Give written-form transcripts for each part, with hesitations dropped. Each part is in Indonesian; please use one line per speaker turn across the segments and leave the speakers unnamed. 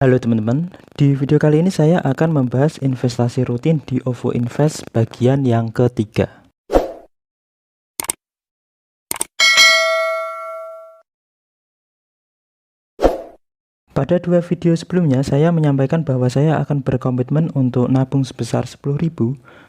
Halo teman-teman, di video kali ini saya akan membahas investasi rutin di OVO Invest bagian yang ketiga. Pada dua video sebelumnya saya menyampaikan bahwa saya akan berkomitmen untuk nabung sebesar 10.000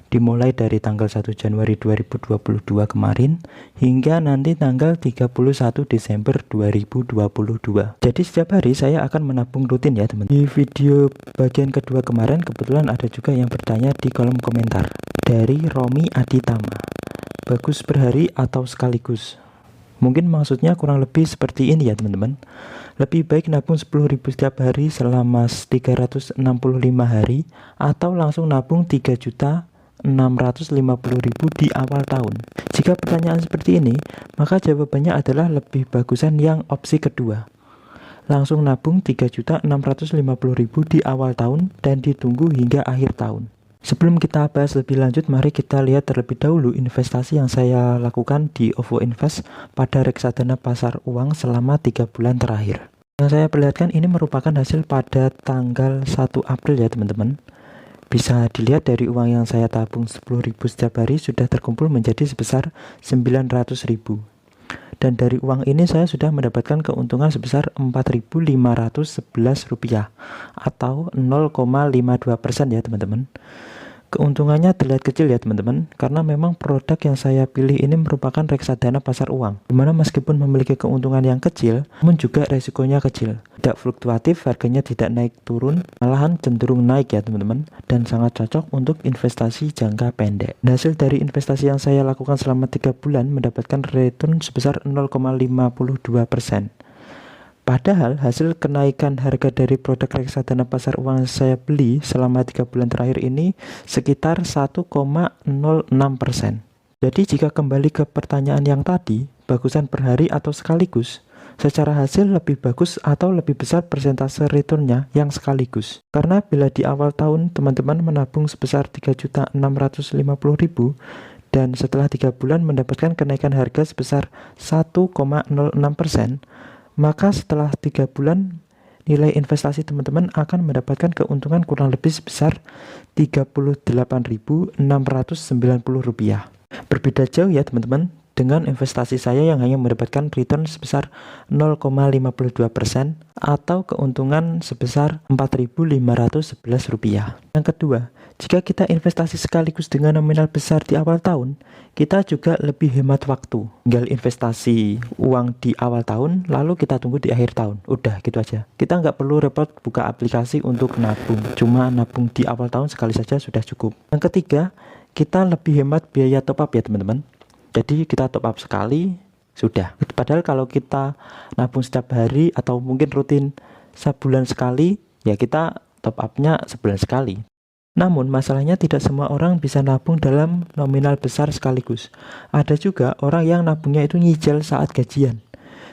dimulai dari tanggal 1 Januari 2022 kemarin hingga nanti tanggal 31 Desember 2022. Jadi setiap hari saya akan menabung rutin ya teman. Di video bagian kedua kemarin kebetulan ada juga yang bertanya di kolom komentar dari Romi Aditama. Bagus berhari atau sekaligus? Mungkin maksudnya kurang lebih seperti ini ya teman-teman. Lebih baik nabung 10.000 setiap hari selama 365 hari atau langsung nabung 3.650.000 di awal tahun. Jika pertanyaan seperti ini, maka jawabannya adalah lebih bagusan yang opsi kedua. Langsung nabung 3.650.000 di awal tahun dan ditunggu hingga akhir tahun. Sebelum kita bahas lebih lanjut, mari kita lihat terlebih dahulu investasi yang saya lakukan di OVO Invest pada reksadana pasar uang selama 3 bulan terakhir. Yang saya perlihatkan ini merupakan hasil pada tanggal 1 April ya teman-teman. Bisa dilihat dari uang yang saya tabung 10.000 setiap hari sudah terkumpul menjadi sebesar 900.000. Dan dari uang ini saya sudah mendapatkan keuntungan sebesar Rp4.511 atau 0,52% ya teman-teman. Keuntungannya terlihat kecil ya teman-teman, karena memang produk yang saya pilih ini merupakan reksadana pasar uang, dimana meskipun memiliki keuntungan yang kecil, namun juga resikonya kecil. Tidak fluktuatif, harganya tidak naik turun, malahan cenderung naik ya teman-teman, dan sangat cocok untuk investasi jangka pendek. Dan hasil dari investasi yang saya lakukan selama 3 bulan mendapatkan return sebesar 0,52%. Padahal hasil kenaikan harga dari produk reksadana pasar uang yang saya beli selama 3 bulan terakhir ini sekitar 1,06%. Jadi jika kembali ke pertanyaan yang tadi, bagusan per hari atau sekaligus, secara hasil lebih bagus atau lebih besar persentase returnnya yang sekaligus. Karena bila di awal tahun teman-teman menabung sebesar 3.650.000 dan setelah 3 bulan mendapatkan kenaikan harga sebesar 1,06%, maka setelah 3 bulan nilai investasi teman-teman akan mendapatkan keuntungan kurang lebih sebesar Rp38.690. Berbeda jauh ya teman-teman dengan investasi saya yang hanya mendapatkan return sebesar 0,52% atau keuntungan sebesar Rp4.511. Yang kedua, jika kita investasi sekaligus dengan nominal besar di awal tahun, kita juga lebih hemat waktu. Tinggal investasi uang di awal tahun, lalu kita tunggu di akhir tahun. Udah gitu aja. Kita nggak perlu repot buka aplikasi untuk nabung. Cuma nabung di awal tahun sekali saja sudah cukup. Yang ketiga, kita lebih hemat biaya top up ya teman-teman. Jadi kita top up sekali, sudah. Padahal kalau kita nabung setiap hari atau mungkin rutin sebulan sekali, ya kita top upnya sebulan sekali. Namun masalahnya tidak semua orang bisa nabung dalam nominal besar sekaligus. Ada juga orang yang nabungnya itu nyicil saat gajian,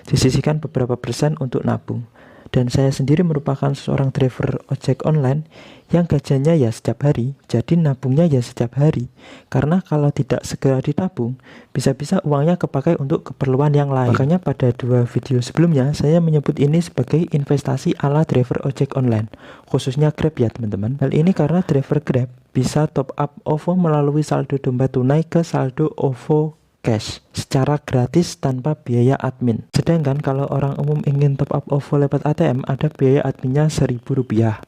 disisihkan beberapa persen untuk nabung. Dan saya sendiri merupakan seorang driver ojek online yang gajiannya ya setiap hari, jadi nabungnya ya setiap hari. Karena kalau tidak segera ditabung, bisa-bisa uangnya kepakai untuk keperluan yang lain. Makanya pada 2 video sebelumnya saya menyebut ini sebagai investasi ala driver ojek online, khususnya Grab ya teman-teman. Hal ini karena driver Grab bisa top up OVO melalui saldo dompet tunai ke saldo OVO cash secara gratis tanpa biaya admin. Sedangkan kalau orang umum ingin top up OVO lewat ATM, ada biaya adminnya Rp1.000.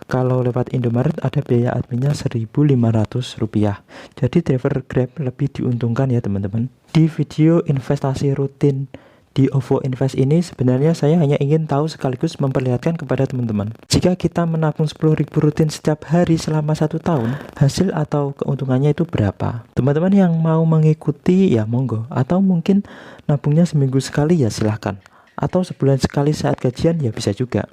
Kalau lewat Indomaret ada biaya adminnya Rp1.500. Jadi driver Grab lebih diuntungkan ya teman-teman. Di video investasi rutin di OVO Invest ini sebenarnya saya hanya ingin tahu sekaligus memperlihatkan kepada teman-teman. Jika kita menabung 10.000 rutin setiap hari selama 1 tahun, hasil atau keuntungannya itu berapa? Teman-teman yang mau mengikuti ya monggo, atau mungkin nabungnya seminggu sekali ya silahkan, atau sebulan sekali saat gajian ya bisa juga.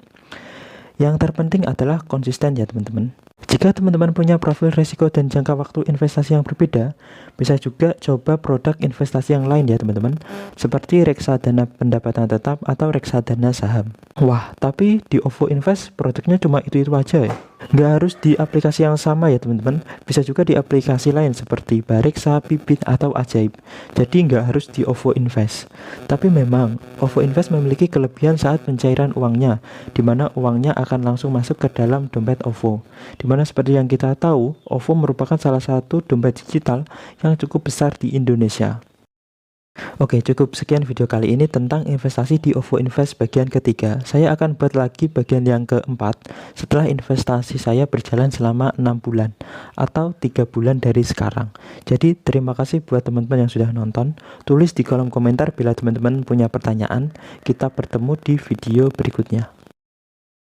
Yang terpenting adalah konsisten ya teman-teman. Jika teman-teman punya profil risiko dan jangka waktu investasi yang berbeda, bisa juga coba produk investasi yang lain ya teman-teman, seperti reksadana pendapatan tetap atau reksadana saham. Wah, tapi di OVO Invest produknya cuma itu-itu aja ya. Nggak harus di aplikasi yang sama ya teman-teman, bisa juga di aplikasi lain seperti Bareksa, Bibit, atau Ajaib. Jadi nggak harus di OVO Invest. Tapi memang OVO Invest memiliki kelebihan saat pencairan uangnya, di mana uangnya akan langsung masuk ke dalam dompet OVO. Dimana seperti yang kita tahu, OVO merupakan salah satu dompet digital yang cukup besar di Indonesia. Oke, cukup sekian video kali ini tentang investasi di OVO Invest bagian ketiga. Saya akan buat lagi bagian yang keempat setelah investasi saya berjalan selama 6 bulan atau 3 bulan dari sekarang. Jadi terima kasih buat teman-teman yang sudah nonton. Tulis di kolom komentar bila teman-teman punya pertanyaan. Kita bertemu di video berikutnya.